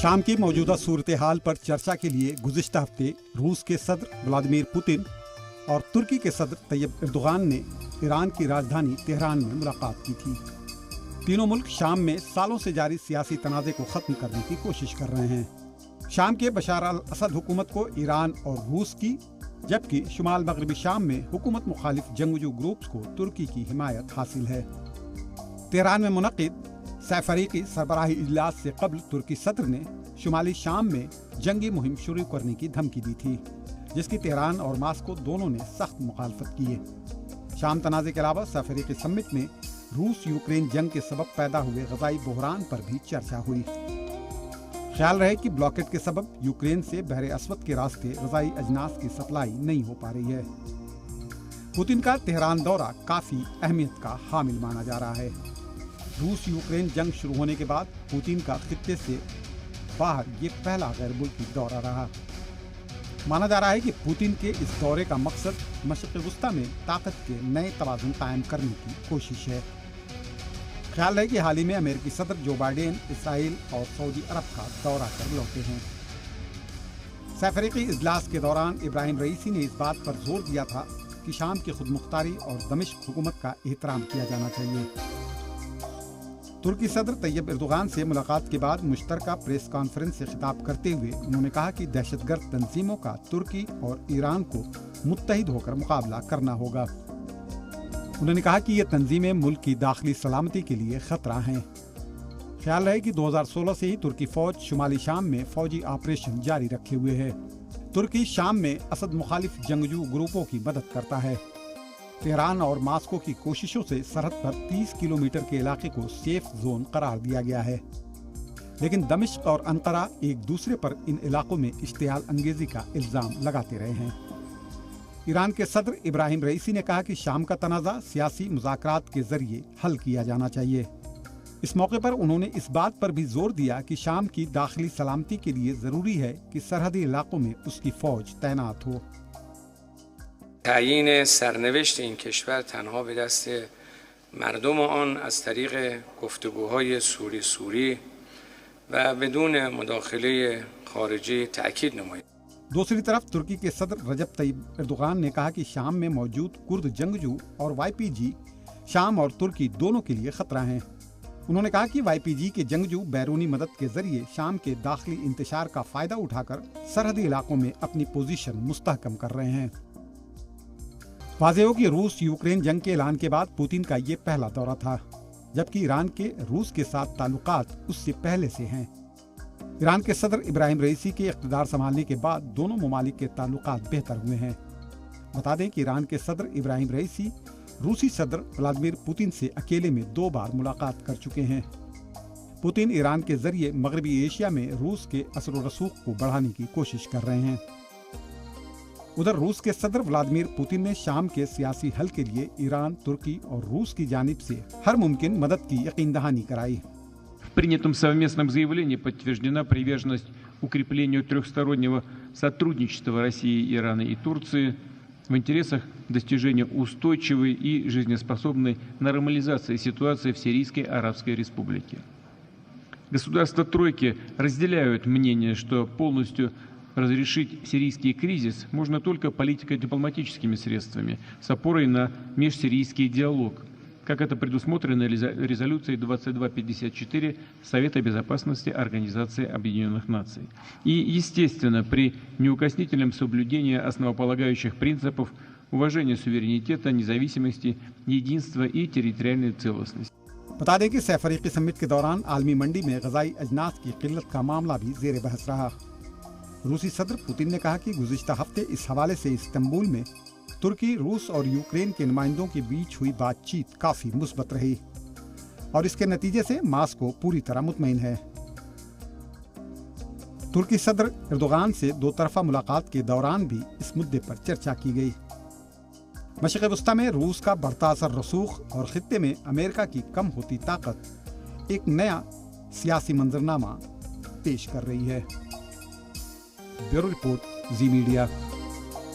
شام کی موجودہ صورتحال پر چرچا کے لیے گزشتہ ہفتے روس کے صدر ولادیمیر پوتن اور ترکی کے صدر طیب ایردوغان نے ایران کی راجدھانی تہران میں ملاقات کی تھی۔ تینوں ملک شام میں سالوں سے جاری سیاسی تنازع کو ختم کرنے کی کوشش کر رہے ہیں۔ شام کے بشار الاسد حکومت کو ایران اور روس کی، جبکہ شمال مغربی شام میں حکومت مخالف جنگجو گروپس کو ترکی کی حمایت حاصل ہے۔ تہران میں منعقد سہ فریقی سربراہی اجلاس سے قبل ترکی صدر نے شمالی شام میں جنگی مہم شروع کرنے کی دھمکی دی تھی، جس کی تہران اور ماسکو دونوں نے سخت مخالفت کی ہے۔ شام تنازع کے علاوہ سہ فریقی سمٹ میں روس یوکرین جنگ کے سبب پیدا ہوئے غذائی بحران پر بھی چرچا ہوئی۔ خیال رہے کہ بلاکٹ کے سبب یوکرین سے بحر اسود کے راستے غذائی اجناس کی سپلائی نہیں ہو پا رہی ہے۔ پوتن کا تہران دورہ کافی اہمیت کا حامل مانا جا رہا ہے۔ روس یوکرین جنگ شروع ہونے کے بعد پوتن کا خطے سے باہر یہ پہلا غیر ملکی دورہ رہا۔ مانا جا رہا ہے کہ پوتن کے اس دورے کا مقصد مشرق وسطی میں طاقت کے نئے توازن قائم کرنے کی کوشش ہے۔ خیال ہے کہ حال ہی میں امریکی صدر جو بائیڈن اسرائیل اور سعودی عرب کا دورہ کر لوٹے ہیں۔ سہ فریقی اجلاس کے دوران ابراہیم رئیسی نے اس بات پر زور دیا تھا کہ شام کی خود مختاری اور دمشق حکومت کا احترام کیا جانا چاہیے۔ ترکی صدر طیب ایردوغان سے ملاقات کے بعد مشترکہ پریس کانفرنس سے خطاب کرتے ہوئے انہوں نے کہا کہ دہشت گرد تنظیموں کا ترکی اور ایران کو متحد ہو کر مقابلہ کرنا ہوگا۔ انہوں نے کہا کہ یہ تنظیمیں ملک کی داخلی سلامتی کے لیے خطرہ ہیں۔ خیال ہے کہ 2016 سے ہی ترکی فوج شمالی شام میں فوجی آپریشن جاری رکھے ہوئے ہے۔ ترکی شام میں اسد مخالف جنگجو گروپوں کی مدد کرتا ہے۔ تہران اور ماسکو کی کوششوں سے سرحد پر 30 کلومیٹر کے علاقے کو سیف زون قرار دیا گیا ہے، لیکن دمشق اور انقرہ ایک دوسرے پر ان علاقوں میں اشتعال انگیزی کا الزام لگاتے رہے ہیں۔ ایران کے صدر ابراہیم رئیسی نے کہا کہ شام کا تنازع سیاسی مذاکرات کے ذریعے حل کیا جانا چاہیے۔ اس موقع پر انہوں نے اس بات پر بھی زور دیا کہ شام کی داخلی سلامتی کے لیے ضروری ہے کہ سرحدی علاقوں میں اس کی فوج تعینات ہو۔ تعیین سرنوشت این کشور تنها به دست مردم آن از طریق گفتگوهای سوری و بدون مداخله خارجی تأکید نماید۔ دوسری طرف ترکی کے صدر رجب طیب ایردوغان نے کہا کہ شام میں موجود کرد جنگجو اور YPG شام اور ترکی دونوں کے لیے خطرہ ہیں۔ انہوں نے کہا کہ YPG کے جنگجو بیرونی مدد کے ذریعے شام کے داخلی انتشار کا فائدہ اٹھا کر سرحدی علاقوں میں اپنی پوزیشن مستحکم کر رہے ہیں۔ واضح ہو کہ روس یوکرین جنگ کے اعلان کے بعد پوتن کا یہ پہلا دورہ تھا، جبکہ ایران کے روس کے ساتھ تعلقات اس سے پہلے سے ہیں۔ ایران کے صدر ابراہیم رئیسی کے اقتدار سنبھالنے کے بعد دونوں ممالک کے تعلقات بہتر ہوئے ہیں۔ بتا دیں کہ ایران کے صدر ابراہیم رئیسی روسی صدر ولادیمیر پوتن سے اکیلے میں 2 بار ملاقات کر چکے ہیں۔ پوتن ایران کے ذریعے مغربی ایشیا میں روس کے اثر و رسوخ کو بڑھانے کی کوشش کر رہے ہیں۔ ادھر روس کے صدر ولادیمیر پوتن نے شام کے سیاسی حل کے لیے ایران، ترکی اور روس کی جانب سے ہر ممکن مدد کی یقین دہانی کرائی۔ В принятом совместном заявлении подтверждена приверженность укреплению трехстороннего сотрудничества России, Ирана и Турции в интересах достижения устойчивой и жизнеспособной нормализации ситуации в Сирийской Арабской Республике. Государства тройки разделяют мнение, что полностью разрешить сирийский кризис можно только политико-дипломатическими средствами с опорой на межсирийский диалог, как это предусмотрено резолюцией 2254 Совета Безопасности Организации Объединенных Наций. И, естественно, при неукоснительном соблюдении основополагающих принципов уважения суверенитета, независимости, единства и территориальной целостности. بتا دیں کہ سہ فریقی سمٹ کے دوران عالمی منڈی میں غذائی اجناس کی قلت کا معاملہ بھی زیر بحث رہا۔ روسی صدر پوتن نے کہا کہ گزشتہ ہفتے اس حوالے سے استنبول میں ترکی، روس اور یوکرین کے نمائندوں کے بیچ ہوئی بات چیت کافی مثبت رہی اور اس کے نتیجے سے ماسکو پوری طرح مطمئن ہے۔ ترکی صدر ایردوغان سے 2 طرفہ ملاقات کے دوران بھی اس مدعے پر چرچا کی گئی۔ مشرق وسطی میں روس کا بڑھتا اثر رسوخ اور خطے میں امریکہ کی کم ہوتی طاقت ایک نیا سیاسی منظرنامہ پیش کر رہی ہے۔ بیورو رپورٹ، زی میڈیا۔